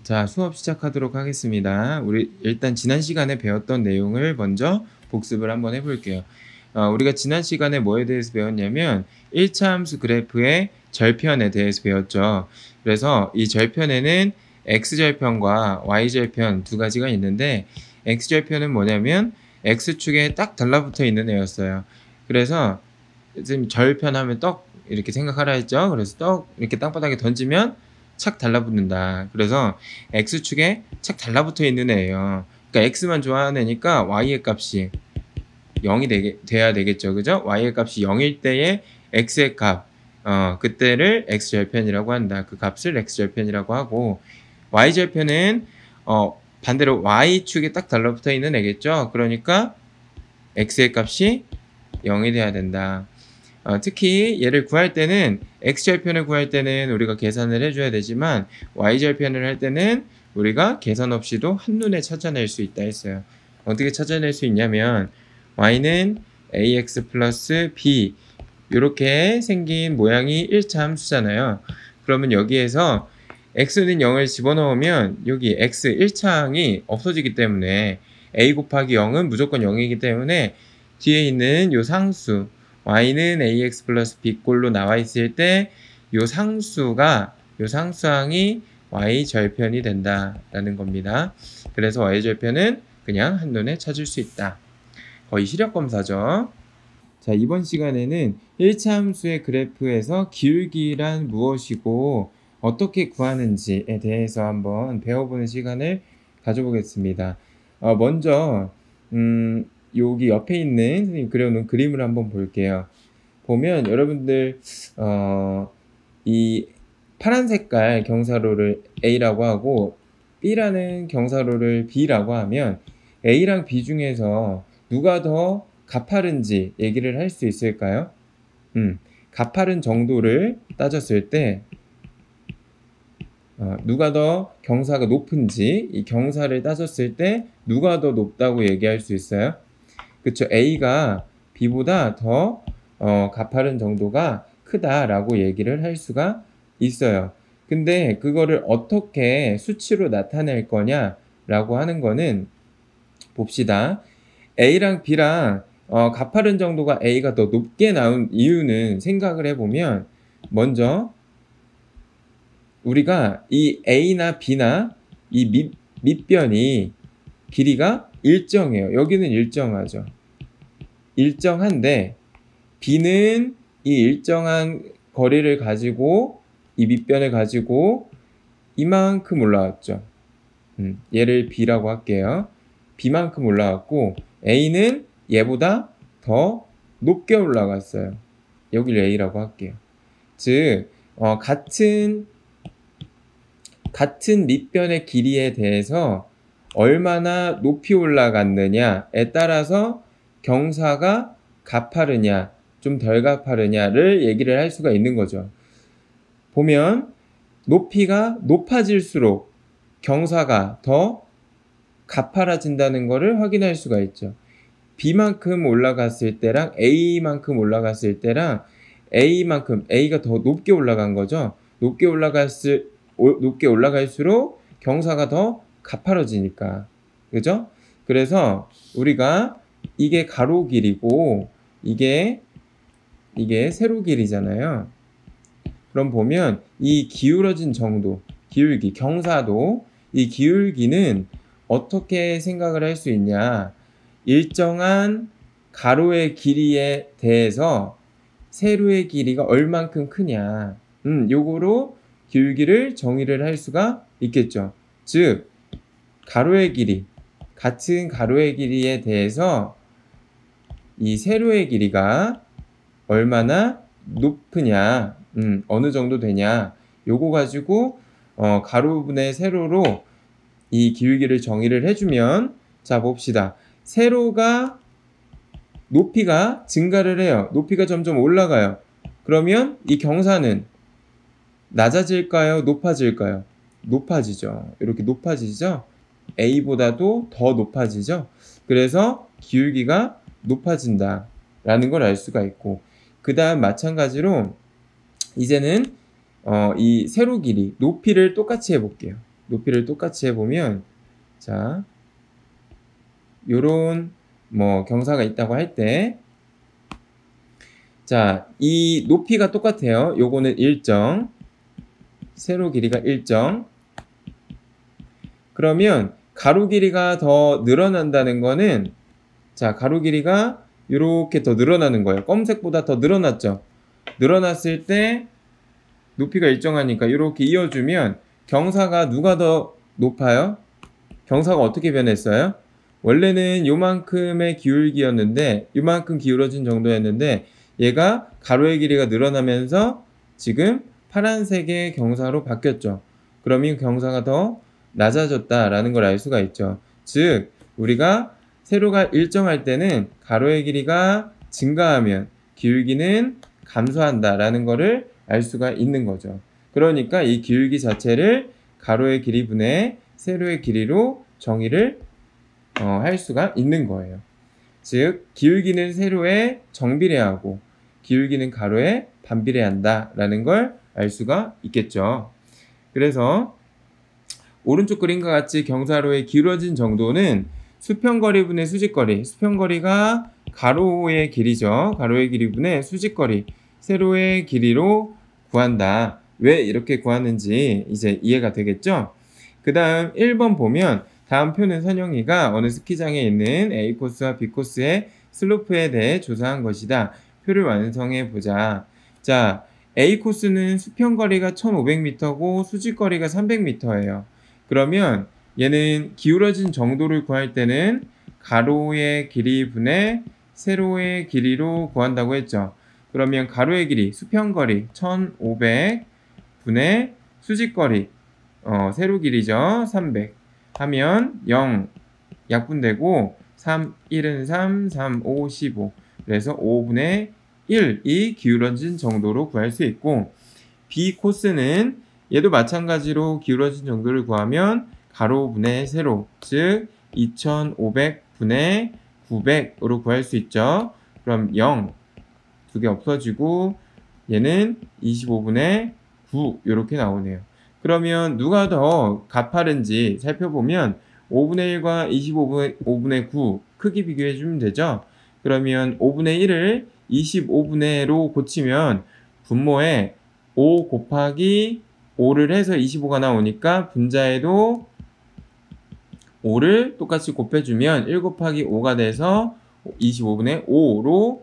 자, 수업 시작하도록 하겠습니다. 우리 일단 지난 시간에 배웠던 내용을 먼저 복습을 한번 해볼게요. 우리가 지난 시간에 뭐에 대해서 배웠냐면 1차 함수 그래프의 절편에 대해서 배웠죠. 그래서 이 절편에는 x절편과 y절편 두 가지가 있는데, x절편은 뭐냐면 x축에 딱 달라붙어 있는 애였어요. 그래서 지금 절편하면 떡 이렇게 생각하라 했죠. 그래서 떡 이렇게 땅바닥에 던지면 착 달라붙는다. 그래서 x축에 착 달라붙어 있는 애예요. 그러니까 x만 좋아하는 애니까 y의 값이 0이 돼야 되겠죠. 그죠? y의 값이 0일 때의 x의 값, 그때를 x절편이라고 한다. 그 값을 x절편이라고 하고, y절편은 반대로 y축에 딱 달라붙어 있는 애겠죠. 그러니까 x의 값이 0이 돼야 된다. 특히 얘를 구할 때는 x절편을 구할 때는 우리가 계산을 해줘야 되지만 y절편을 할 때는 우리가 계산 없이도 한눈에 찾아낼 수 있다 했어요. 어떻게 찾아낼 수 있냐면 y는 ax 플러스 b 이렇게 생긴 모양이 1차 함수잖아요. 그러면 여기에서 x는 0을 집어넣으면 여기 x 1차항이 없어지기 때문에 a 곱하기 0은 무조건 0이기 때문에 뒤에 있는 요 상수 y는 ax 플러스 b꼴로 나와 있을 때 요 상수항이 y절편이 된다라는 겁니다. 그래서 y절편은 그냥 한눈에 찾을 수 있다. 거의 시력검사죠. 자, 이번 시간에는 1차 함수의 그래프에서 기울기란 무엇이고 어떻게 구하는지에 대해서 한번 배워보는 시간을 가져보겠습니다. 먼저 여기 옆에 있는 선생님 그려놓은 그림을 한번 볼게요. 보면 여러분들 이 파란 색깔 경사로를 A라고 하고 B라는 경사로를 B라고 하면 A랑 B 중에서 누가 더 가파른지 얘기를 할 수 있을까요? 가파른 정도를 따졌을 때 누가 더 경사가 높은지, 이 경사를 따졌을 때 누가 더 높다고 얘기할 수 있어요? 그쵸, A가 B보다 더 가파른 정도가 크다라고 얘기를 할 수가 있어요. 근데 그거를 어떻게 수치로 나타낼 거냐라고 하는 거는 봅시다. A랑 B랑 가파른 정도가 A가 더 높게 나온 이유는 생각을 해보면, 먼저 우리가 이 A나 B나 이 밑변이 길이가 일정해요. 여기는 일정하죠. 일정한데 B는 이 일정한 거리를 가지고 이 밑변을 가지고 이만큼 올라왔죠. 얘를 B라고 할게요. B만큼 올라왔고 A는 얘보다 더 높게 올라갔어요. 여기를 A라고 할게요. 즉 같은 밑변의 길이에 대해서 얼마나 높이 올라갔느냐에 따라서 경사가 가파르냐 좀 덜 가파르냐를 얘기를 할 수가 있는 거죠. 보면 높이가 높아질수록 경사가 더 가파라진다는 것을 확인할 수가 있죠. B만큼 올라갔을 때랑 A만큼 올라갔을 때랑 A가 더 높게 올라간 거죠. 높게 올라갈수록 경사가 더 가파라지니까. 그죠? 그래서 우리가 이게 가로 길이고 이게 세로 길이잖아요. 그럼 보면 이 기울어진 정도, 기울기, 경사도, 이 기울기는 어떻게 생각을 할 수 있냐? 일정한 가로의 길이에 대해서 세로의 길이가 얼만큼 크냐, 요거로 기울기를 정의를 할 수가 있겠죠. 즉 가로의 길이, 같은 가로의 길이에 대해서 이 세로의 길이가 얼마나 높으냐, 어느 정도 되냐, 요거 가지고 가로분의 세로로 이 기울기를 정의를 해주면, 자 봅시다. 세로가 높이가 증가를 해요. 높이가 점점 올라가요. 그러면 이 경사는 낮아질까요? 높아질까요? 높아지죠. 이렇게 높아지죠. A보다도 더 높아지죠. 그래서 기울기가 높아진다. 라는 걸 알 수가 있고, 그 다음 마찬가지로 이제는 이 세로 길이, 높이를 똑같이 해볼게요. 높이를 똑같이 해보면, 자, 요런 뭐 경사가 있다고 할 때, 자, 이 높이가 똑같아요. 요거는 일정, 세로 길이가 일정. 그러면 가로 길이가 더 늘어난다는 거는, 자, 가로 길이가 이렇게 더 늘어나는 거예요. 검은색보다 더 늘어났죠. 늘어났을 때 높이가 일정하니까 이렇게 이어주면 경사가 누가 더 높아요? 경사가 어떻게 변했어요? 원래는 요만큼의 기울기였는데, 요만큼 기울어진 정도였는데, 얘가 가로의 길이가 늘어나면서 지금 파란색의 경사로 바뀌었죠. 그러면 경사가 더 낮아졌다라는 걸 알 수가 있죠. 즉, 우리가 세로가 일정할 때는 가로의 길이가 증가하면 기울기는 감소한다라는 것을 알 수가 있는 거죠. 그러니까 이 기울기 자체를 가로의 길이 분의 세로의 길이로 정의를 할 수가 있는 거예요. 즉, 기울기는 세로에 정비례하고 기울기는 가로에 반비례한다라는 걸 알 수가 있겠죠. 그래서 오른쪽 그림과 같이 경사로의 기울어진 정도는 수평거리 분의 수직거리, 수평거리가 가로의 길이죠. 가로의 길이 분의 수직거리, 세로의 길이로 구한다. 왜 이렇게 구하는지 이제 이해가 되겠죠? 그 다음 1번 보면 다음 표는 선영이가 어느 스키장에 있는 A 코스와 B 코스의 슬로프에 대해 조사한 것이다. 표를 완성해 보자. 자, A 코스는 수평거리가 1500m고 수직거리가 300m예요. 그러면 얘는 기울어진 정도를 구할 때는 가로의 길이 분의 세로의 길이로 구한다고 했죠. 그러면 가로의 길이, 수평거리 1500 분의 수직거리, 세로 길이죠. 300 하면 0 약분되고 3, 1은 3, 3, 5, 15. 그래서 5분의 1이 기울어진 정도로 구할 수 있고, B 코스는 얘도 마찬가지로 기울어진 정도를 구하면 가로 분의 세로, 즉 2500분의 900으로 구할 수 있죠. 그럼 0 두 개 없어지고 얘는 25분의 9 이렇게 나오네요. 그러면 누가 더 가파른지 살펴보면 5분의 1과 25분의 9 크기 비교해 주면 되죠. 그러면 5분의 1을 25분의로 고치면 분모에 5 곱하기 5를 해서 25가 나오니까 분자에도 5를 똑같이 곱해주면 1 곱하기 5가 돼서 25분의 5로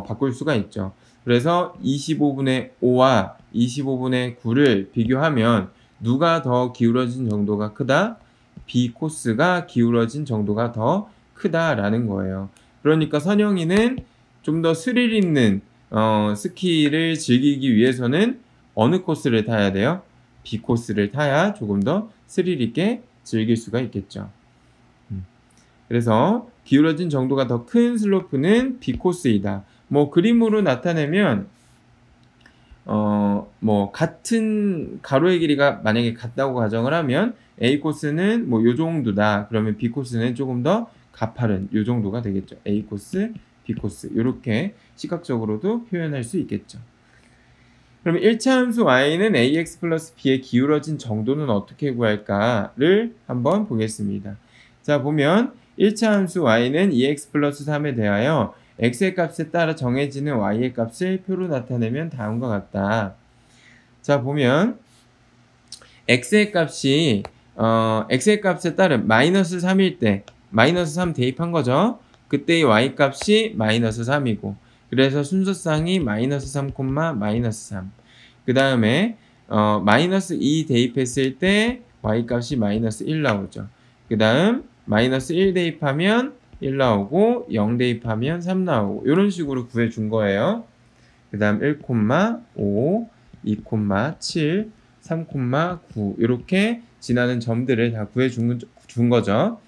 바꿀 수가 있죠. 그래서 25분의 5와 25분의 9를 비교하면 누가 더 기울어진 정도가 크다? B 코스가 기울어진 정도가 더 크다라는 거예요. 그러니까 선영이는 좀 더 스릴 있는 스키를 즐기기 위해서는 어느 코스를 타야 돼요? B 코스를 타야 조금 더 스릴 있게 즐길 수가 있겠죠. 그래서 기울어진 정도가 더 큰 슬로프는 B 코스이다. 뭐 그림으로 나타내면 뭐 같은 가로의 길이가 만약에 같다고 가정을 하면 A 코스는 뭐 요 정도다. 그러면 B 코스는 조금 더 가파른 요 정도가 되겠죠. A 코스, B 코스 이렇게 시각적으로도 표현할 수 있겠죠. 그럼 1차 함수 y는 ax 플러스 b의 기울어진 정도는 어떻게 구할까를 한번 보겠습니다. 자, 보면 1차 함수 y는 2x 플러스 3에 대하여 x의 값에 따라 정해지는 y의 값을 표로 나타내면 다음과 같다. 자, 보면 x의 값이 x의 값에 따른 마이너스 3일 때 마이너스 3 대입한 거죠. 그때의 y 값이 마이너스 3이고 그래서 순서상이 마이너스 3, 마이너스 3. 그 다음에 마이너스 2 대입했을 때 y 값이 마이너스 1 나오죠. 그 다음 마이너스 1 대입하면 1 나오고 0 대입하면 3 나오고 이런 식으로 구해준 거예요. 그 다음 1,5, 2,7, 3,9 이렇게 지나는 점들을 다 구해준 거죠.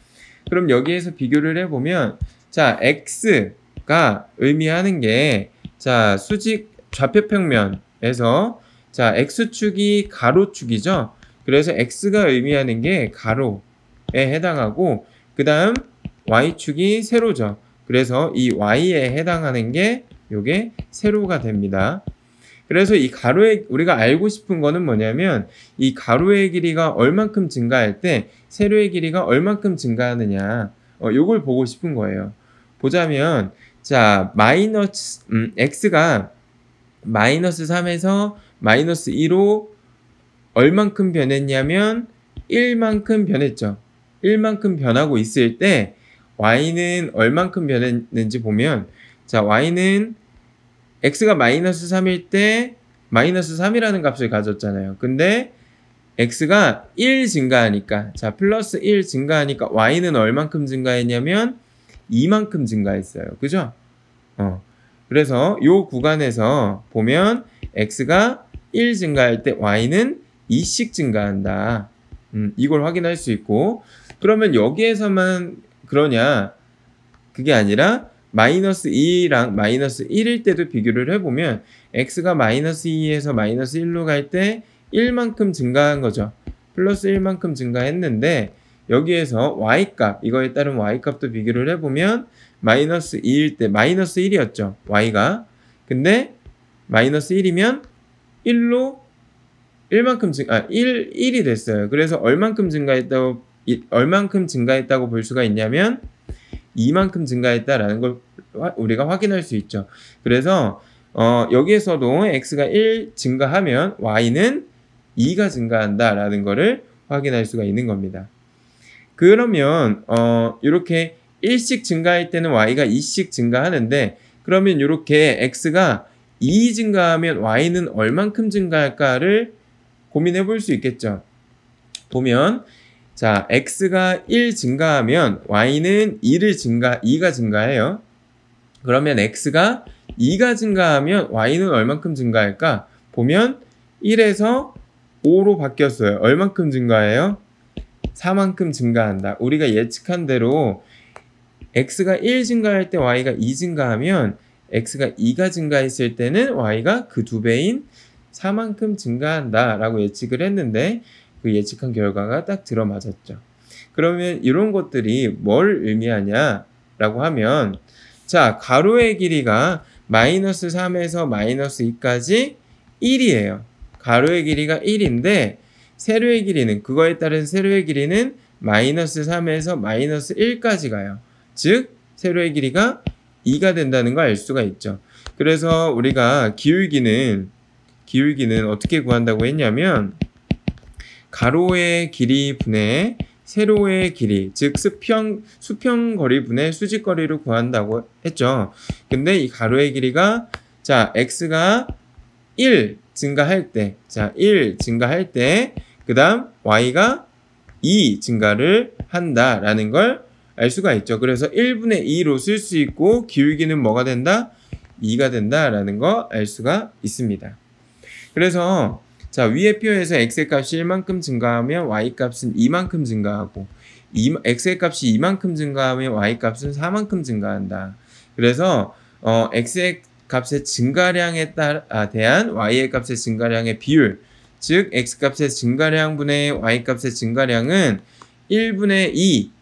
그럼 여기에서 비교를 해보면 자, x가 의미하는 게 자, 수직 좌표평면에서 자, x축이 가로축이죠. 그래서 x가 의미하는 게 가로에 해당하고 그 다음 y축이 세로죠. 그래서 이 y에 해당하는 게 요게 세로가 됩니다. 그래서 이 가로의 우리가 알고 싶은 거는 뭐냐면 이 가로의 길이가 얼만큼 증가할 때 세로의 길이가 얼만큼 증가하느냐 요걸 보고 싶은 거예요. 보자면 자 x가 마이너스 3에서 마이너스 2로 얼만큼 변했냐면 1만큼 변했죠. 1만큼 변하고 있을 때 y는 얼만큼 변했는지 보면 자 y는 x가 마이너스 3일 때 마이너스 3이라는 값을 가졌잖아요. 근데 x가 1 증가하니까 자 플러스 1 증가하니까 y는 얼만큼 증가했냐면 2만큼 증가했어요. 그죠? 그래서 요 구간에서 보면 x가 1 증가할 때 y는 2씩 증가한다. 이걸 확인할 수 있고 그러면 여기에서만 그러냐? 그게 아니라 마이너스 2랑 마이너스 1일 때도 비교를 해보면 x가 마이너스 2에서 마이너스 1로 갈 때 1만큼 증가한 거죠. 플러스 1만큼 증가했는데 여기에서 y값, 이거에 따른 y값도 비교를 해보면 마이너스 2일 때 마이너스 1이었죠. y가. 근데 마이너스 1이면 1로 1이 됐어요. 그래서 얼만큼 증가했다고 볼 수가 있냐면 2만큼 증가했다라는 걸 우리가 확인할 수 있죠. 그래서 여기에서도 x가 1 증가하면 y는 2가 증가한다라는 거를 확인할 수가 있는 겁니다. 그러면 이렇게 1씩 증가할 때는 y가 2씩 증가하는데 그러면 이렇게 x가 2 증가하면 y는 얼만큼 증가할까를 고민해 볼 수 있겠죠. 보면 자 x가 1 증가하면 y는 2가 증가해요. 그러면 x가 2가 증가하면 y는 얼만큼 증가할까? 보면 1에서 5로 바뀌었어요. 얼만큼 증가해요? 4만큼 증가한다. 우리가 예측한 대로 x가 1 증가할 때 y가 2 증가하면 x가 2가 증가했을 때는 y가 그 2배인 4만큼 증가한다 라고 예측을 했는데 그 예측한 결과가 딱 들어맞았죠. 그러면 이런 것들이 뭘 의미하냐 라고 하면 자 가로의 길이가 마이너스 3에서 마이너스 2까지 1이에요. 가로의 길이가 1인데 세로의 길이는 그거에 따른 세로의 길이는 마이너스 3에서 마이너스 1까지 가요. 즉 세로의 길이가 2가 된다는 걸 알 수가 있죠. 그래서 우리가 기울기는 어떻게 구한다고 했냐면 가로의 길이 분의 세로의 길이, 즉 수평거리 분의 수직거리를 구한다고 했죠. 근데 이 가로의 길이가 자 x가 1 증가할 때, 그 다음 y가 2 증가를 한다라는 걸 알 수가 있죠. 그래서 1분의 2로 쓸 수 있고 기울기는 뭐가 된다? 2가 된다라는 거 알 수가 있습니다. 그래서 자 위의 표에서 x의 값이 1만큼 증가하면 y 값은 2만큼 증가하고 x의 값이 2만큼 증가하면 y 값은 4만큼 증가한다. 그래서 x의 값의 증가량에 대한 y의 값의 증가량의 비율, 즉 x 값의 증가량분의 y 값의 증가량은 1분의 2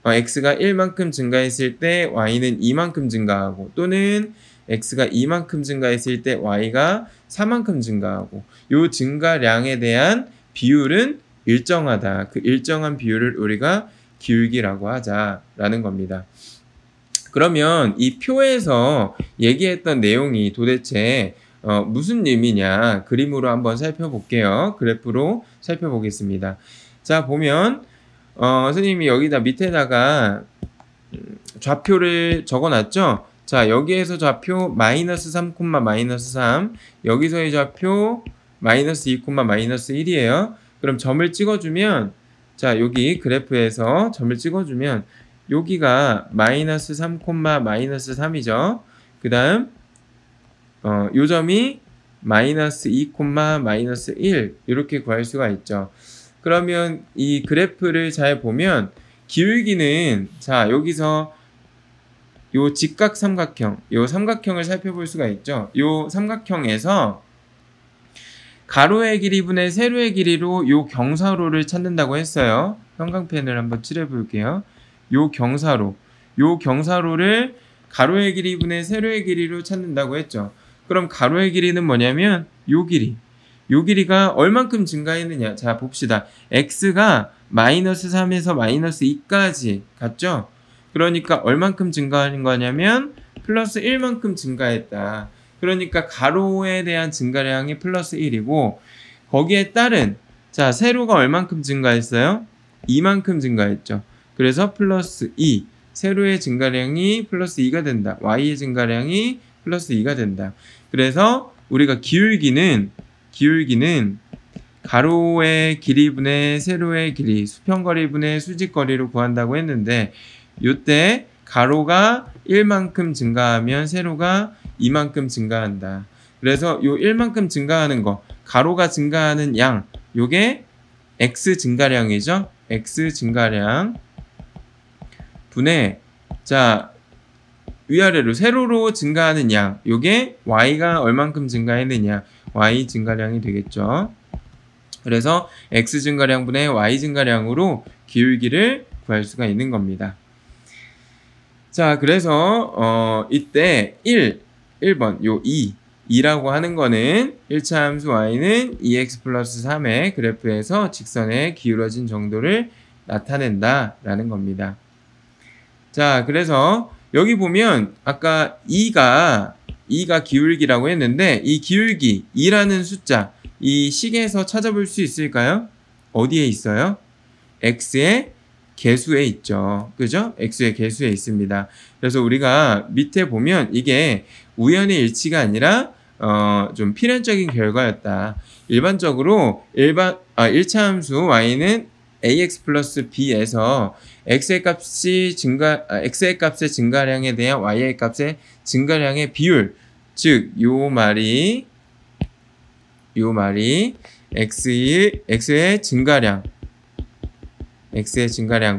x가 1만큼 증가했을 때 y는 2만큼 증가하고 또는 x가 2만큼 증가했을 때 y가 4만큼 증가하고 이 증가량에 대한 비율은 일정하다. 그 일정한 비율을 우리가 기울기라고 하자라는 겁니다. 그러면 이 표에서 얘기했던 내용이 도대체 무슨 의미냐 그림으로 한번 살펴볼게요. 그래프로 살펴보겠습니다. 자 보면 선생님이 여기다 밑에다가 좌표를 적어놨죠. 자 여기에서 좌표 마이너스 3, 마이너스 3 여기서의 좌표 마이너스 2, 마이너스 1이에요. 그럼 점을 찍어주면 자 여기 그래프에서 점을 찍어주면 여기가 마이너스 3, 마이너스 3이죠. 그 다음 요 점이 마이너스 2, 마이너스 1 이렇게 구할 수가 있죠. 그러면 이 그래프를 잘 보면 기울기는 자 여기서 요 직각 삼각형, 요 삼각형을 살펴볼 수가 있죠. 요 삼각형에서 가로의 길이분의 세로의 길이로 요 경사로를 찾는다고 했어요. 형광펜을 한번 칠해 볼게요. 요 경사로를 가로의 길이분의 세로의 길이로 찾는다고 했죠. 그럼 가로의 길이는 뭐냐면 요 길이. 요 길이가 얼만큼 증가했느냐. 자, 봅시다. x가 마이너스 3에서 마이너스 2까지 갔죠? 그러니까 얼만큼 증가하는 거냐면 플러스 1만큼 증가했다. 그러니까 가로에 대한 증가량이 플러스 1이고 거기에 따른 자, 세로가 얼만큼 증가했어요? 2만큼 증가했죠. 그래서 플러스 2. 세로의 증가량이 플러스 2가 된다. y의 증가량이 플러스 2가 된다. 그래서 우리가 기울기는 가로의 길이분의 세로의 길이, 수평거리분의 수직거리로 구한다고 했는데 이때 가로가 1만큼 증가하면 세로가 2만큼 증가한다. 그래서 요 1만큼 증가하는 거, 가로가 증가하는 양, 요게 x 증가량이죠. x 증가량 분의 자 위아래로 세로로 증가하는 양, 요게 y가 얼만큼 증가했느냐, y 증가량이 되겠죠. 그래서 x 증가량분의 y 증가량으로 기울기를 구할 수가 있는 겁니다. 자, 그래서 이때 1번 요 2라고 하는 거는 1차 함수 y는 2x 플러스 3의 그래프에서 직선에 기울어진 정도를 나타낸다 라는 겁니다. 자, 그래서 여기 보면 아까 2가 기울기라고 했는데 이 기울기 2라는 숫자 이 식에서 찾아볼 수 있을까요? 어디에 있어요? x의 개수에 있죠. 그죠? x의 개수에 있습니다. 그래서 우리가 밑에 보면 이게 우연의 일치가 아니라 좀 필연적인 결과였다. 일반적으로 1차 함수 y는 ax 플러스 b에서 x의 값의 증가량에 대한 y의 값의 증가량의 비율, 즉 요 말이 x의 증가량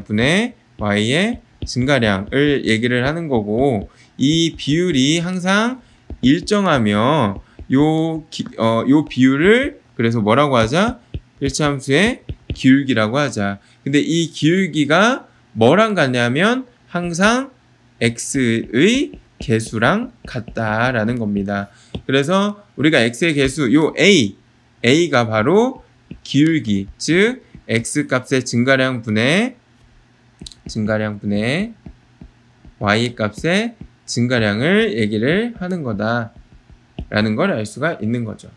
분의 y의 증가량을 얘기를 하는 거고, 이 비율이 항상 일정하며 요 비율을 그래서 뭐라고 하자? 1차 함수의 기울기라고 하자. 근데 이 기울기가 뭐랑 같냐면 항상 x의 개수랑 같다라는 겁니다. 그래서 우리가 x의 개수 요 a가 바로 기울기, 즉 x 값의 증가량 분의 y 값의 증가량을 얘기를 하는 거다라는 걸 알 수가 있는 거죠.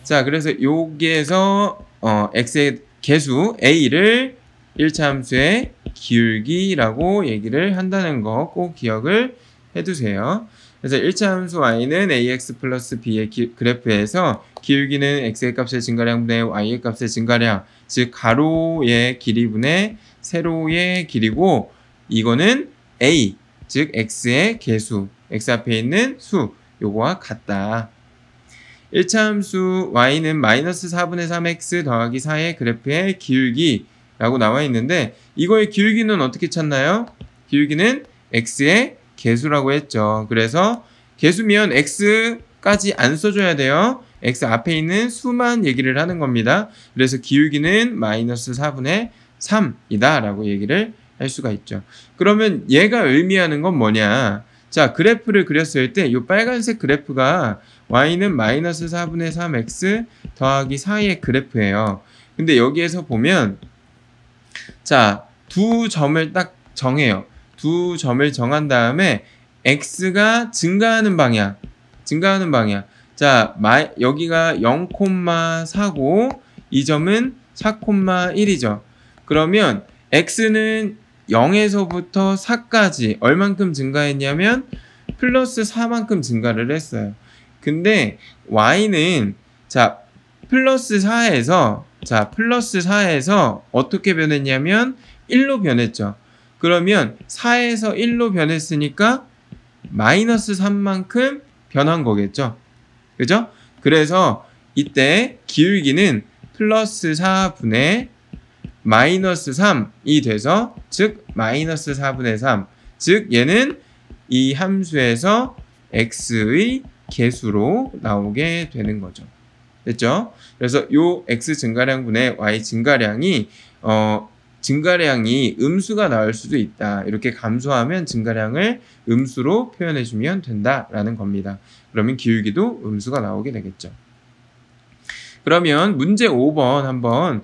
자, 그래서 여기에서 x의 개수 a를 1차 함수의 기울기라고 얘기를 한다는 거 꼭 기억을 해두세요. 그래서 1차 함수 y는 ax 플러스 b의 그래프에서 기울기는 x의 값의 증가량 분의 y의 값의 증가량, 즉 가로의 길이분의 세로의 길이고, 이거는 a, 즉 x의 개수, x 앞에 있는 수, 요거와 같다. 1차 함수 y는 마이너스 4분의 3x 더하기 4의 그래프의 기울기라고 나와 있는데 이거의 기울기는 어떻게 찾나요? 기울기는 x의 개수라고 했죠. 그래서 개수면 x까지 안 써줘야 돼요. x 앞에 있는 수만 얘기를 하는 겁니다. 그래서 기울기는 마이너스 4분의 3이다 라고 얘기를 할 수가 있죠. 그러면 얘가 의미하는 건 뭐냐? 자, 그래프를 그렸을 때 이 빨간색 그래프가 y는 마이너스 4분의 3x 더하기 4의 그래프예요. 근데 여기에서 보면 자, 두 점을 딱 정해요. 두 점을 정한 다음에 x가 증가하는 방향. 자, 여기가 0,4고 이 점은 4,1이죠. 그러면 x는 0에서부터 4까지 얼만큼 증가했냐면 플러스 4만큼 증가를 했어요. 근데 y는 자 플러스 4에서 어떻게 변했냐면 1로 변했죠. 그러면 4에서 1로 변했으니까 마이너스 3만큼 변한 거겠죠. 그죠? 그래서 이때 기울기는 플러스 4분의 마이너스 3이 돼서 즉 마이너스 4분의 3, 즉 얘는 이 함수에서 x의 개수로 나오게 되는 거죠. 됐죠? 그래서 요 x 증가량 분의 y 증가량이 증가량이 음수가 나올 수도 있다. 이렇게 감소하면 증가량을 음수로 표현해주면 된다라는 겁니다. 그러면 기울기도 음수가 나오게 되겠죠. 그러면 문제 5번 한번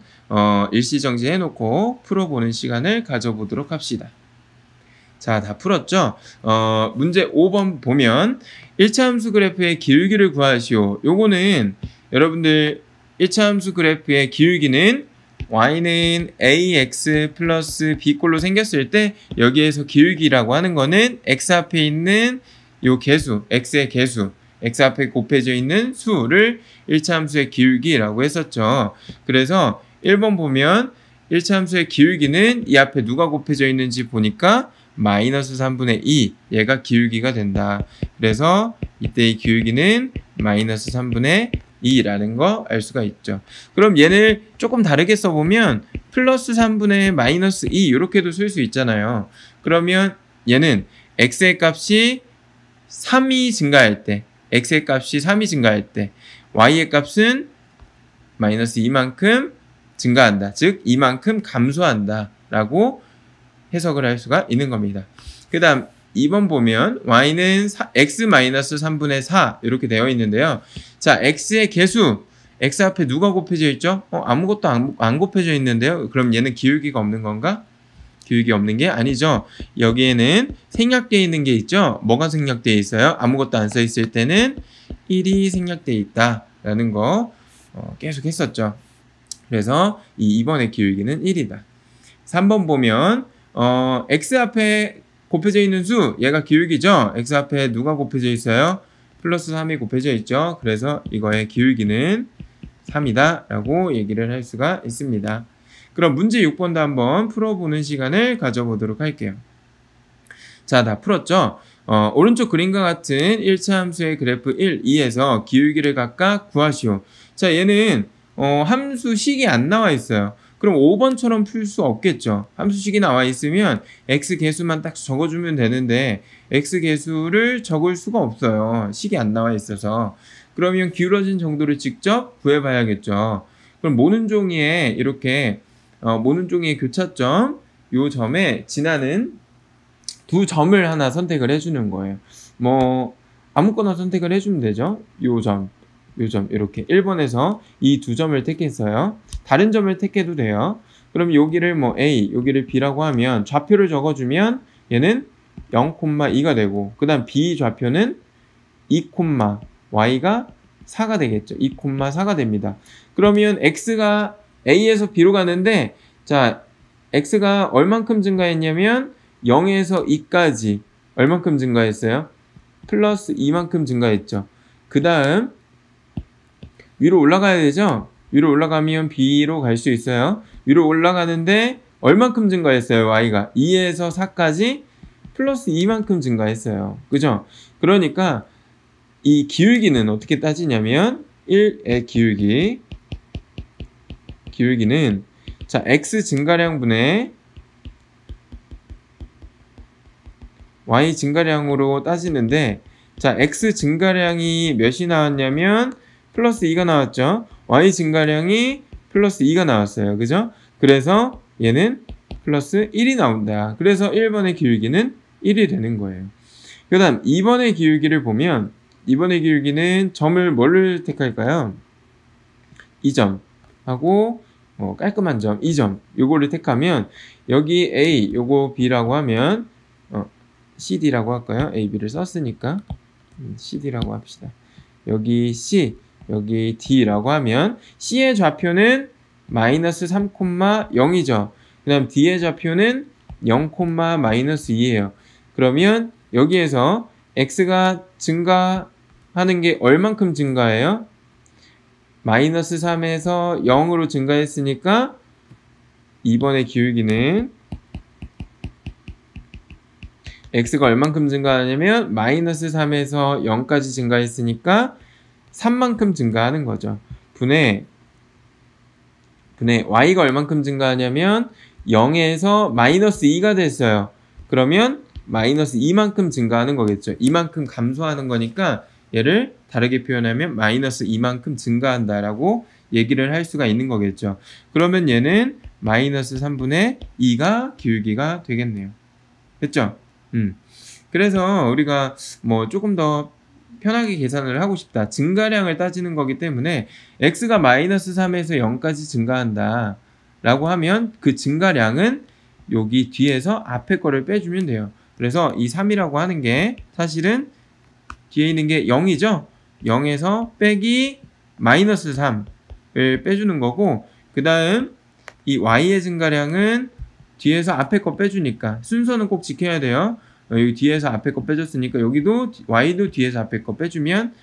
일시정지 해놓고 풀어보는 시간을 가져보도록 합시다. 자, 다 풀었죠? 문제 5번 보면 1차 함수 그래프의 기울기를 구하시오. 요거는 여러분들 1차 함수 그래프의 기울기는 y는 ax 플러스 b꼴로 생겼을 때 여기에서 기울기라고 하는 거는 x 앞에 있는 요 개수, x의 개수, x 앞에 곱해져 있는 수를 1차 함수의 기울기라고 했었죠. 그래서 1번 보면 1차 함수의 기울기는 이 앞에 누가 곱해져 있는지 보니까 마이너스 3분의 2, 얘가 기울기가 된다. 그래서 이때의 기울기는 마이너스 3분의 2라는 거 알 수가 있죠. 그럼 얘를 조금 다르게 써보면 플러스 3분의 마이너스 2 이렇게도 쓸 수 있잖아요. 그러면 얘는 x의 값이 3이 증가할 때, x의 값이 3이 증가할 때 y의 값은 마이너스 2만큼 증가한다. 즉 2만큼 감소한다 라고 해석을 할 수가 있는 겁니다. 그 다음 2번 보면 y는 x-3분의 4 이렇게 되어 있는데요. 자, x의 개수, x 앞에 누가 곱해져 있죠? 아무것도 안 곱해져 있는데요. 그럼 얘는 기울기가 없는 건가? 기울기 없는 게 아니죠. 여기에는 생략되어 있는 게 있죠. 뭐가 생략되어 있어요? 아무것도 안 써 있을 때는 1이 생략되어 있다라는 거 계속 했었죠. 그래서 이 2번의 기울기는 1이다. 3번 보면 x 앞에 곱해져 있는 수, 얘가 기울기죠. x 앞에 누가 곱해져 있어요? 플러스 3이 곱해져 있죠. 그래서 이거의 기울기는 3이다 라고 얘기를 할 수가 있습니다. 그럼 문제 6번도 한번 풀어보는 시간을 가져보도록 할게요. 자, 다 풀었죠? 오른쪽 그림과 같은 1차 함수의 그래프 1, 2에서 기울기를 각각 구하시오. 자, 얘는 함수식이 안 나와 있어요. 그럼 5번처럼 풀 수 없겠죠. 함수식이 나와 있으면 x 개수만 딱 적어주면 되는데 x 개수를 적을 수가 없어요. 식이 안 나와 있어서. 그러면 기울어진 정도를 직접 구해봐야겠죠. 그럼 모는 종이에 이렇게 모는 종이의 교차점 요 점에 지나는 두 점을 하나 선택을 해주는 거예요. 뭐 아무거나 선택을 해주면 되죠. 요 점 이렇게 1번에서 이 두 점을 택했어요. 다른 점을 택해도 돼요. 그럼 여기를 뭐 A, 여기를 B라고 하면 좌표를 적어주면 얘는 0,2가 되고 그 다음 B 좌표는 2, Y가 4가 되겠죠. 2,4가 됩니다. 그러면 X가 A에서 B로 가는데 자, X가 얼만큼 증가했냐면 0에서 2까지 얼만큼 증가했어요? 플러스 2만큼 증가했죠. 그 다음 위로 올라가야 되죠? 위로 올라가면 B로 갈 수 있어요. 위로 올라가는데 얼만큼 증가했어요? Y가 2에서 4까지 플러스 2만큼 증가했어요. 그죠? 그러니까 이 기울기는 어떻게 따지냐면 1의 기울기는 자, X 증가량분의 Y 증가량으로 따지는데 자, X 증가량이 몇이 나왔냐면 플러스 2가 나왔죠. Y 증가량이 플러스 2가 나왔어요. 그죠? 그래서 얘는 플러스 1이 나온다. 그래서 1번의 기울기는 1이 되는 거예요. 그 다음 2번의 기울기를 보면 2번의 기울기는 점을 뭐를 택할까요? 2점 하고 깔끔한 점 2점 요거를 택하면 여기 A 요거 B라고 하면 CD라고 할까요? A, B를 썼으니까 CD라고 합시다. 여기 C 여기 D라고 하면 C의 좌표는 마이너스 3,0이죠. 그 다음 D의 좌표는 0,-2예요. 그러면 여기에서 X가 증가하는 게 얼만큼 증가해요? 마이너스 3에서 0으로 증가했으니까 2번의 기울기는 X가 얼만큼 증가하냐면 마이너스 3에서 0까지 증가했으니까 3만큼 증가하는 거죠. 분의 Y가 얼만큼 증가하냐면 0에서 마이너스 2가 됐어요. 그러면 마이너스 2만큼 증가하는 거겠죠. 2만큼 감소하는 거니까 얘를 다르게 표현하면 마이너스 2만큼 증가한다라고 얘기를 할 수가 있는 거겠죠. 그러면 얘는 마이너스 3분의 2가 기울기가 되겠네요. 됐죠? 그래서 우리가 뭐 조금 더 편하게 계산을 하고 싶다. 증가량을 따지는 거기 때문에 x가 마이너스 3에서 0까지 증가한다 라고 하면 그 증가량은 여기 뒤에서 앞에 거를 빼주면 돼요. 그래서 이 3이라고 하는 게 사실은 뒤에 있는 게 0이죠? 0에서 빼기 마이너스 3을 빼주는 거고, 그 다음 이 y의 증가량은 뒤에서 앞에 거 빼주니까 순서는 꼭 지켜야 돼요. 여기 뒤에서 앞에 거 빼줬으니까 여기도 y도 뒤에서 앞에 거 빼주면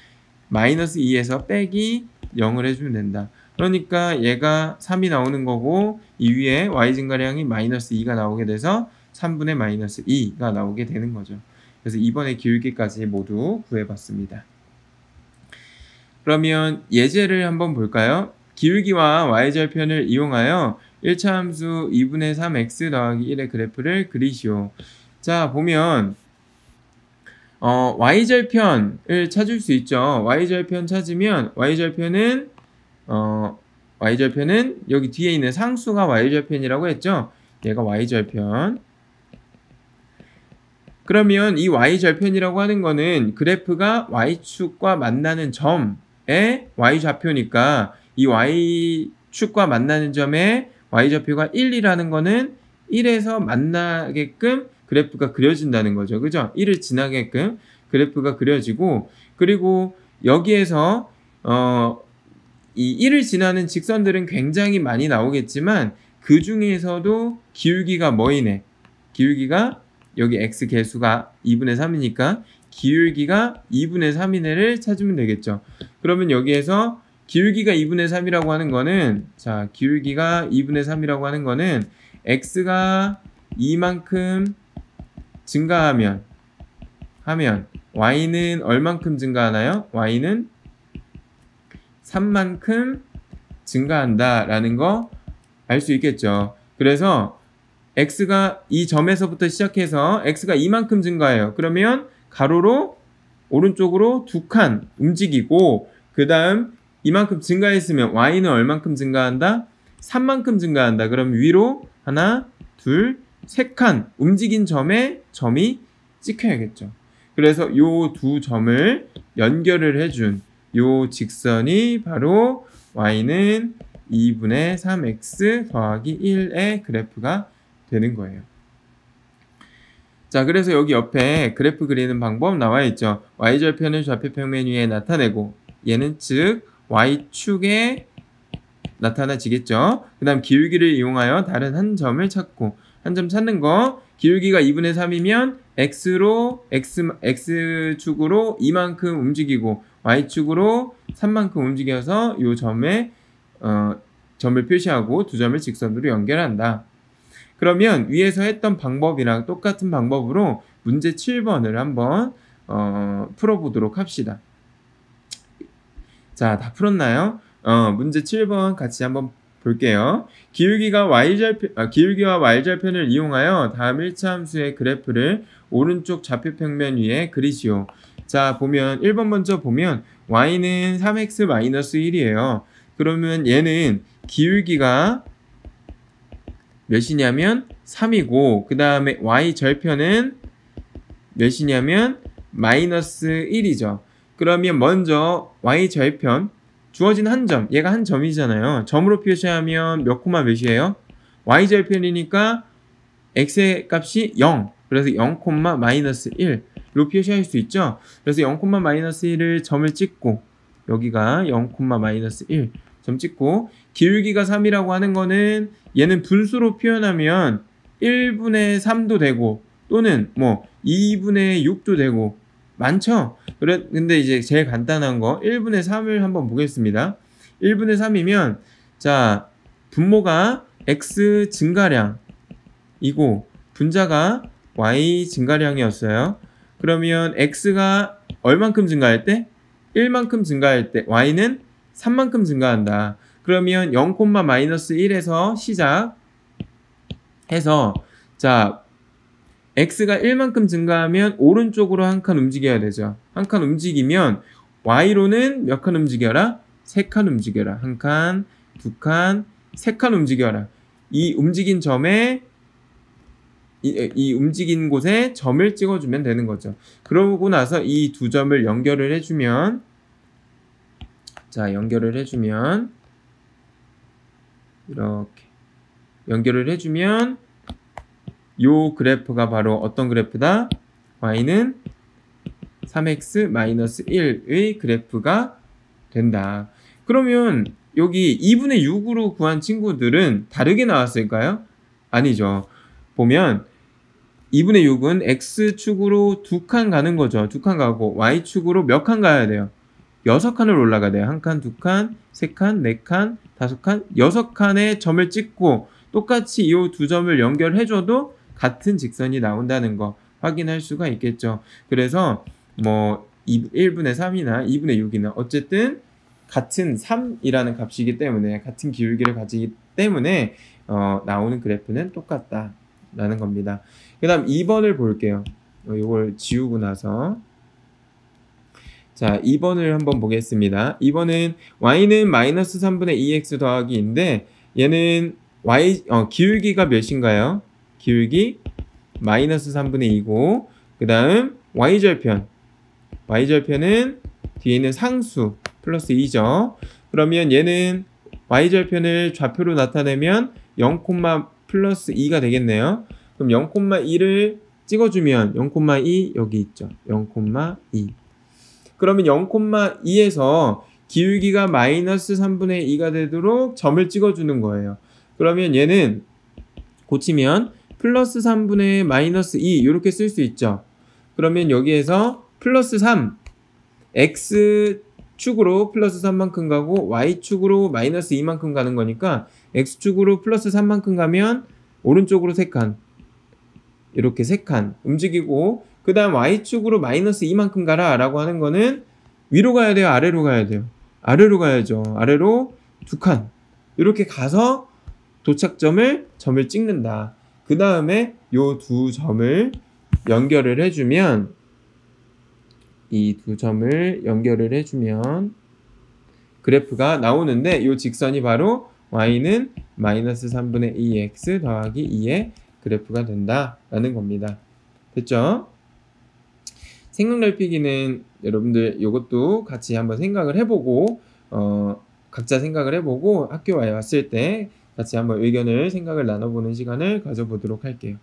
마이너스 2에서 빼기 0을 해주면 된다. 그러니까 얘가 3이 나오는 거고 이 위에 y 증가량이 마이너스 2가 나오게 돼서 3분의 마이너스 2가 나오게 되는 거죠. 그래서 이번에 기울기까지 모두 구해봤습니다. 그러면 예제를 한번 볼까요? 기울기와 y절편을 이용하여 1차 함수 2분의 3x 더하기 1의 그래프를 그리시오. 자, 보면 y절편을 찾을 수 있죠. y절편 찾으면 y절편은 여기 뒤에 있는 상수가 y절편이라고 했죠. 얘가 y절편. 그러면 이 y절편이라고 하는 거는 그래프가 y축과 만나는 점의 y좌표니까 이 y축과 만나는 점의 y좌표가 1이라는 거는 1에서 만나게끔 그래프가 그려진다는 거죠. 그죠? 1을 지나게끔 그래프가 그려지고, 그리고 여기에서 이 1을 지나는 직선들은 굉장히 많이 나오겠지만 그 중에서도 기울기가 뭐이네? 기울기가 여기 x 개수가 2분의 3이니까 기울기가 2분의 3이네를 찾으면 되겠죠. 그러면 여기에서 기울기가 2분의 3이라고 하는 거는, 자, 기울기가 2분의 3이라고 하는 거는 x가 2만큼 증가하면 y는 얼만큼 증가하나요? y는 3만큼 증가한다라는 거 알 수 있겠죠. 그래서 x가 이 점에서부터 시작해서 x가 이만큼 증가해요. 그러면 가로로 오른쪽으로 2칸 움직이고, 그 다음 이만큼 증가했으면 y는 얼만큼 증가한다? 3만큼 증가한다. 그럼 위로 하나, 둘, 3칸 움직인 점에 점이 찍혀야겠죠. 그래서 요 두 점을 연결을 해준 요 직선이 바로 y는 2분의 3x 더하기 1의 그래프가 되는 거예요. 자, 그래서 여기 옆에 그래프 그리는 방법 나와 있죠. y절편을 좌표 평면 위에 나타내고, 얘는 즉 y축에 나타나지겠죠. 그 다음 기울기를 이용하여 다른 한 점을 찾고, 한 점 찾는 거, 기울기가 2분의 3이면 x축으로 이만큼 움직이고 y축으로 3만큼 움직여서 이 점에 점을 표시하고 두 점을 직선으로 연결한다. 그러면 위에서 했던 방법이랑 똑같은 방법으로 문제 7번을 한번 풀어보도록 합시다. 자, 다 풀었나요? 문제 7번 같이 한번 볼게요. 기울기와 y절편을 이용하여 다음 1차 함수의 그래프를 오른쪽 좌표 평면 위에 그리시오. 자, 보면 1번 먼저 보면 y는 3x-1이에요. 그러면 얘는 기울기가 몇이냐면 3이고, 그 다음에 y절편은 몇이냐면 마이너스 1이죠. 그러면 먼저 y절편 주어진 한 점, 얘가 한 점이잖아요. 점으로 표시하면 몇 코마 몇이에요? y절편이니까 x의 값이 0, 그래서 0, 마이너스 1로 표시할 수 있죠. 그래서 0, 마이너스 1을 점을 찍고, 여기가 0, 마이너스 1 점 찍고, 기울기가 3이라고 하는 거는 얘는 분수로 표현하면 1분의 3도 되고 또는 뭐 2분의 6도 되고 많죠? 근데 이제 제일 간단한 거 1분의 3을 한번 보겠습니다. 1분의 3이면 자, 분모가 x 증가량이고 분자가 y 증가량이었어요. 그러면 x가 얼만큼 증가할 때? 1만큼 증가할 때 y는 3만큼 증가한다. 그러면 0, 마이너스 1에서 시작해서 자, x가 1만큼 증가하면 오른쪽으로 한 칸 움직여야 되죠. 한 칸 움직이면 y로는 몇 칸 움직여라? 3칸 움직여라. 한 칸, 두 칸, 3칸 움직여라. 이 움직인 점에 이 움직인 곳에 점을 찍어주면 되는 거죠. 그러고 나서 이 두 점을 연결을 해주면, 자, 연결을 해주면 이렇게 연결을 해주면 요 그래프가 바로 어떤 그래프다? y는 3x-1의 그래프가 된다. 그러면 여기 2분의 6으로 구한 친구들은 다르게 나왔을까요? 아니죠. 보면 2분의 6은 x축으로 2칸 가는 거죠. 2칸 가고 y축으로 몇 칸 가야 돼요? 6칸을 올라가야 돼요. 1칸, 2칸, 3칸, 4칸, 5칸, 6칸의 점을 찍고 똑같이 이 두 점을 연결해줘도 같은 직선이 나온다는 거 확인할 수가 있겠죠. 그래서 뭐 1분의 3이나 2분의 6이나 어쨌든 같은 3이라는 값이기 때문에, 같은 기울기를 가지기 때문에 나오는 그래프는 똑같다라는 겁니다. 그 다음 2번을 볼게요. 이걸 지우고 나서, 자, 2번을 한번 보겠습니다. 2번은 y는 마이너스 3분의 2x 더하기인데 얘는 기울기가 몇인가요? 기울기 마이너스 3분의 2고, 그 다음 y절편은 뒤에 있는 상수 플러스 2죠. 그러면 얘는 y절편을 좌표로 나타내면 0, 플러스 2가 되겠네요. 그럼 0,2를 찍어주면 0,2 여기 있죠. 0,2. 그러면 0,2에서 기울기가 마이너스 3분의 2가 되도록 점을 찍어주는 거예요. 그러면 얘는 고치면 플러스 3분의 마이너스 2 이렇게 쓸 수 있죠. 그러면 여기에서 플러스 3, x축으로 플러스 3만큼 가고 y축으로 마이너스 2만큼 가는 거니까 x축으로 플러스 3만큼 가면 오른쪽으로 3칸, 이렇게 3칸 움직이고, 그 다음 y축으로 마이너스 2만큼 가라 라고 하는 거는 위로 가야 돼요? 아래로 가야 돼요? 아래로 가야죠. 아래로 2칸 이렇게 가서 점을 찍는다. 그 다음에 요 두 점을 연결을 해주면, 이 두 점을 연결을 해주면 그래프가 나오는데 요 직선이 바로 y는 마이너스 3분의 2x 더하기 2의 그래프가 된다라는 겁니다. 됐죠? 생각 넓히기는 여러분들 이것도 같이 한번 생각을 해보고, 각자 생각을 해보고 학교에 왔을 때 같이 한번 의견을, 생각을 나눠보는 시간을 가져보도록 할게요.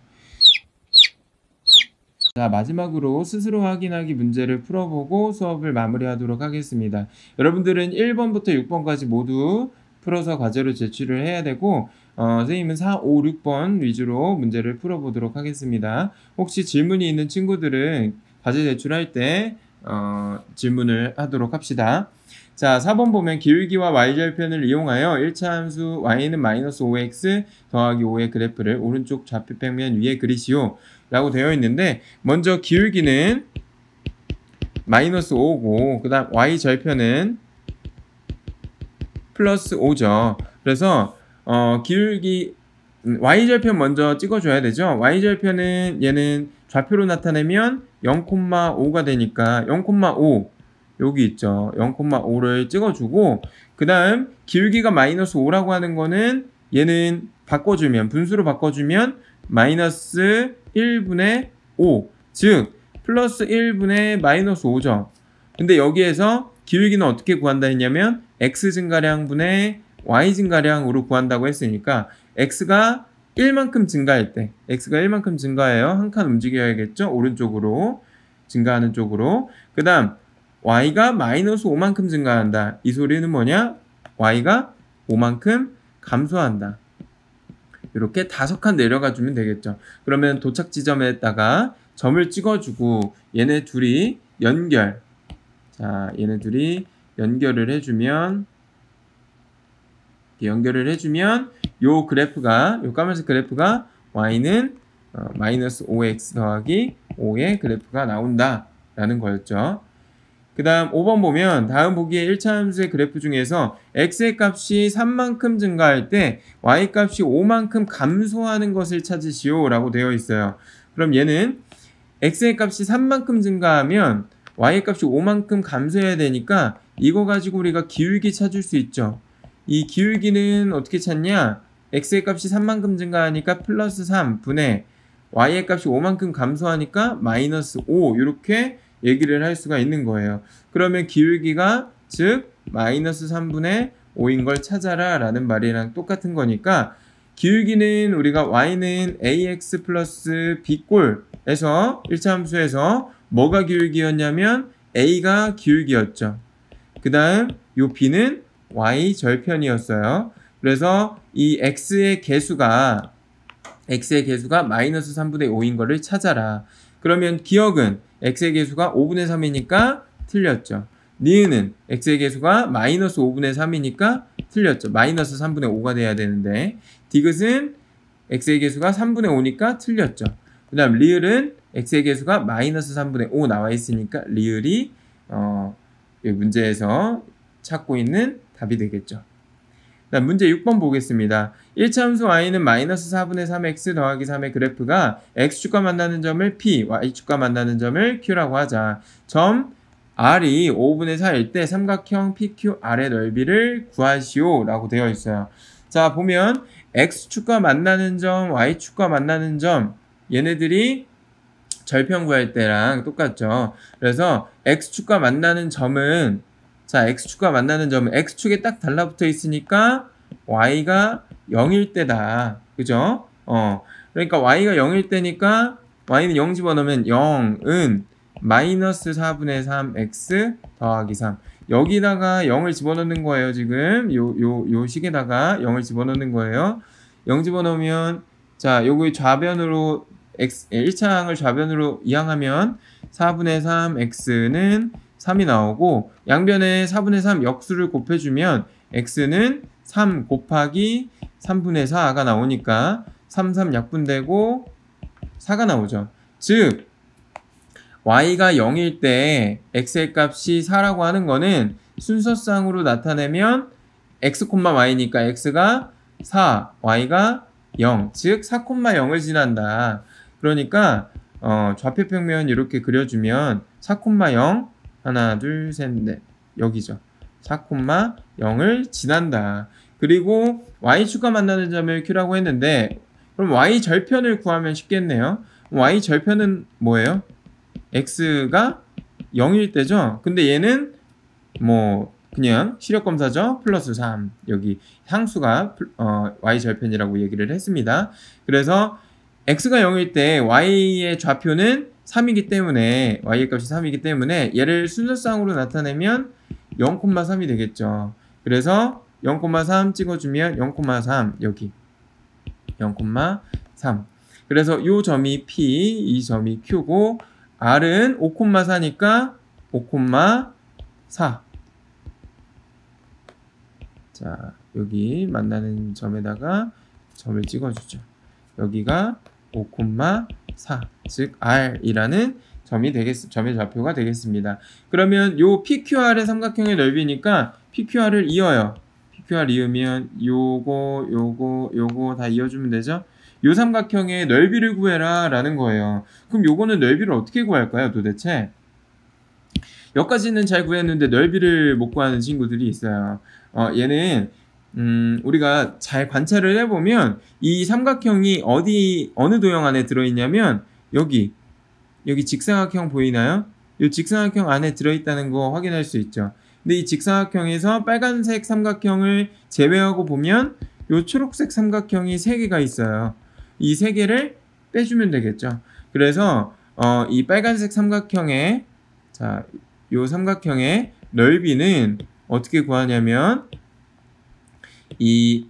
자, 마지막으로 스스로 확인하기 문제를 풀어보고 수업을 마무리하도록 하겠습니다. 여러분들은 1번부터 6번까지 모두 풀어서 과제로 제출을 해야 되고, 선생님은 4, 5, 6번 위주로 문제를 풀어보도록 하겠습니다. 혹시 질문이 있는 친구들은 과제 제출할 때 질문을 하도록 합시다. 자, 4번 보면 기울기와 y절편을 이용하여 1차 함수 y는 마이너스 5x 더하기 5의 그래프를 오른쪽 좌표 평면 위에 그리시오 라고 되어 있는데, 먼저 기울기는 마이너스 5고 그 다음 y절편은 플러스 5죠. 그래서 기울기 y절편 먼저 찍어줘야 되죠. y절편은 얘는 좌표로 나타내면 0,5가 되니까 0,5 여기 있죠. 0,5를 찍어주고, 그 다음 기울기가 마이너스 5라고 하는 거는 얘는 바꿔주면, 분수로 바꿔주면 마이너스 1분의 5, 즉 플러스 1분의 마이너스 5죠. 근데 여기에서 기울기는 어떻게 구한다 했냐면 x 증가량분의 y 증가량으로 구한다고 했으니까 x가 1만큼 증가할 때, x가 1만큼 증가해요. 한 칸 움직여야겠죠. 오른쪽으로 증가하는 쪽으로. 그 다음 y가 마이너스 5만큼 증가한다. 이 소리는 뭐냐? y가 5만큼 감소한다. 이렇게 5칸 내려가 주면 되겠죠. 그러면 도착 지점에다가 점을 찍어주고 얘네 둘이 연결. 자, 얘네 둘이 연결을 해주면 요 그래프가, 요 까만색 그래프가 y는 마이너스 5x 더하기 5의 그래프가 나온다 라는 거였죠. 그 다음 5번 보면 다음 보기에 1차 함수의 그래프 중에서 x의 값이 3만큼 증가할 때 y 값이 5만큼 감소하는 것을 찾으시오 라고 되어 있어요. 그럼 얘는 x의 값이 3만큼 증가하면 y의 값이 5만큼 감소해야 되니까 이거 가지고 우리가 기울기 찾을 수 있죠. 이 기울기는 어떻게 찾냐? x의 값이 3만큼 증가하니까 플러스 3분의 y의 값이 5만큼 감소하니까 마이너스 5 이렇게 얘기를 할 수가 있는 거예요. 그러면 기울기가 즉 마이너스 3분의 5인 걸 찾아라 라는 말이랑 똑같은 거니까 기울기는 우리가 y는 ax 플러스 b꼴에서 1차 함수에서 뭐가 기울기였냐면 a가 기울기였죠. 그 다음 요 b는 y 절편이었어요. 그래서 이 x의 개수가 마이너스 3분의 5인 거를 찾아라. 그러면 기억은 x의 개수가 5분의 3이니까 틀렸죠. 니은은 x의 개수가 마이너스 5분의 3이니까 틀렸죠. 마이너스 3분의 5가 돼야 되는데 디귿은 x의 개수가 3분의 5니까 틀렸죠. 그 다음 리을은 x의 개수가 마이너스 3분의 5 나와 있으니까 리을이 이 문제에서 찾고 있는 답이 되겠죠. 다음 문제 6번 보겠습니다. 1차 함수 y는 마이너스 4분의 3x 더하기 3의 그래프가 x축과 만나는 점을 p, y축과 만나는 점을 q라고 하자. 점 r이 5분의 4일 때 삼각형 PQR의 넓이를 구하시오 라고 되어 있어요. 자 보면 x축과 만나는 점, y축과 만나는 점 얘네들이 절편 구할 때랑 똑같죠. 그래서 x축과 만나는 점은 x축과 만나는 점은 x축에 딱 달라붙어 있으니까 y가 0일 때다. 그죠? 그러니까 y가 0일 때니까 y는 0 집어넣으면 0은 마이너스 4분의 3x 더하기 3 여기다가 0을 집어넣는 거예요. 지금 요 식에다가 0을 집어넣는 거예요. 0 집어넣으면 자 요거 좌변으로 1차항을 좌변으로 이항하면 4분의 3x는 3이 나오고 양변에 4분의 3 역수를 곱해주면 x는 3 곱하기 3분의 4가 나오니까 3, 3 약분되고 4가 나오죠. 즉 y가 0일 때 x의 값이 4라고 하는 거는 순서상으로 나타내면 x, y니까 x가 4, y가 0, 즉 4, 0을 지난다. 그러니까 좌표평면 이렇게 그려주면 4, 0 하나, 둘, 셋, 넷 여기죠. 4, 0을 지난다. 그리고 y축과 만나는 점을 q라고 했는데 그럼 y 절편을 구하면 쉽겠네요. y 절편은 뭐예요? x가 0일 때죠. 근데 얘는 뭐 그냥 시력검사죠. 플러스 3 여기 상수가 y 절편이라고 얘기를 했습니다. 그래서 x가 0일 때 y의 좌표는 3이기 때문에 y의 값이 3이기 때문에 얘를 순서상으로 나타내면 0,3이 되겠죠. 그래서 0,3 찍어주면 0,3 여기 0,3 그래서 이 점이 P, 이 점이 Q고 R은 5,4니까 5,4 자 여기 만나는 점에다가 점을 찍어주죠. 여기가 5,4 즉 R이라는 점의 좌표가 되겠습니다. 그러면 요 PQR의 삼각형의 넓이니까 PQR을 이어요. PQR 이으면 요거 다 이어주면 되죠. 요 삼각형의 넓이를 구해라 라는 거예요. 그럼 요거는 넓이를 어떻게 구할까요 도대체? 여기까지는 잘 구했는데 넓이를 못 구하는 친구들이 있어요. 얘는 우리가 잘 관찰을 해보면 이 삼각형이 어느 도형 안에 들어있냐면 여기 직사각형 보이나요? 이 직사각형 안에 들어있다는 거 확인할 수 있죠. 근데 이 직사각형에서 빨간색 삼각형을 제외하고 보면 이 초록색 삼각형이 3개가 있어요. 이 3개를 빼주면 되겠죠. 그래서 이 빨간색 삼각형의 이 삼각형의 넓이는 어떻게 구하냐면 이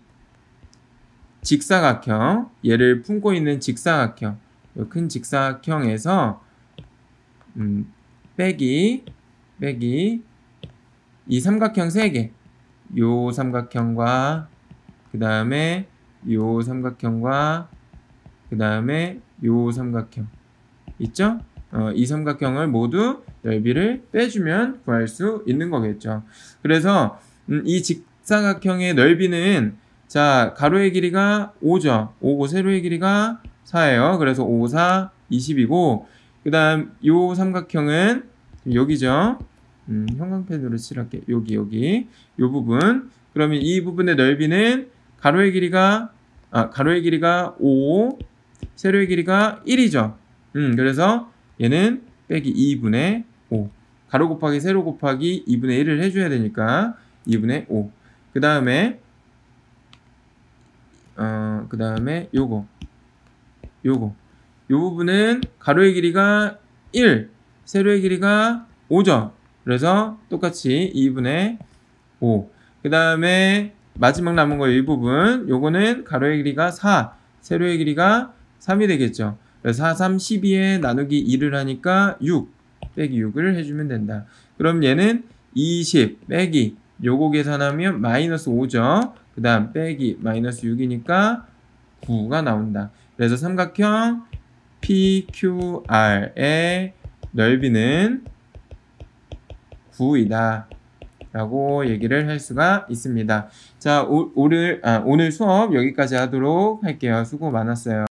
직사각형 얘를 품고 있는 직사각형 큰 직사각형에서 빼기 이 삼각형 3개 요 삼각형과 그 다음에 요 삼각형과 그 다음에 요 삼각형 있죠? 이 삼각형을 모두 넓이를 빼주면 구할 수 있는 거겠죠. 그래서 이 직사각형의 넓이는 자 가로의 길이가 5죠. 5고 세로의 길이가 4예요. 그래서 5, 4, 20이고 그 다음 요 삼각형은 여기죠. 형광펜으로 칠할게. 여기 요 부분. 그러면 이 부분의 넓이는 가로의 길이가 가로의 길이가 5, 세로의 길이가 1이죠. 그래서 얘는 빼기 2분의 5. 가로 곱하기 세로 곱하기 2분의 1을 해줘야 되니까 2분의 5. 그 다음에 요거. 요 부분은 가로의 길이가 1, 세로의 길이가 5죠. 그래서 똑같이 2분의 5. 그 다음에 마지막 남은 거 이 부분. 요거는 가로의 길이가 4, 세로의 길이가 3이 되겠죠. 그래서 4, 3, 12에 나누기 2를 하니까 6, 빼기 6을 해주면 된다. 그럼 얘는 20 빼기 요거 계산하면 마이너스 5죠. 그 다음 빼기 마이너스 6이니까 9가 나온다. 그래서 삼각형 PQR의 넓이는 9이다 라고 얘기를 할 수가 있습니다. 자, 오늘 수업 여기까지 하도록 할게요. 수고 많았어요.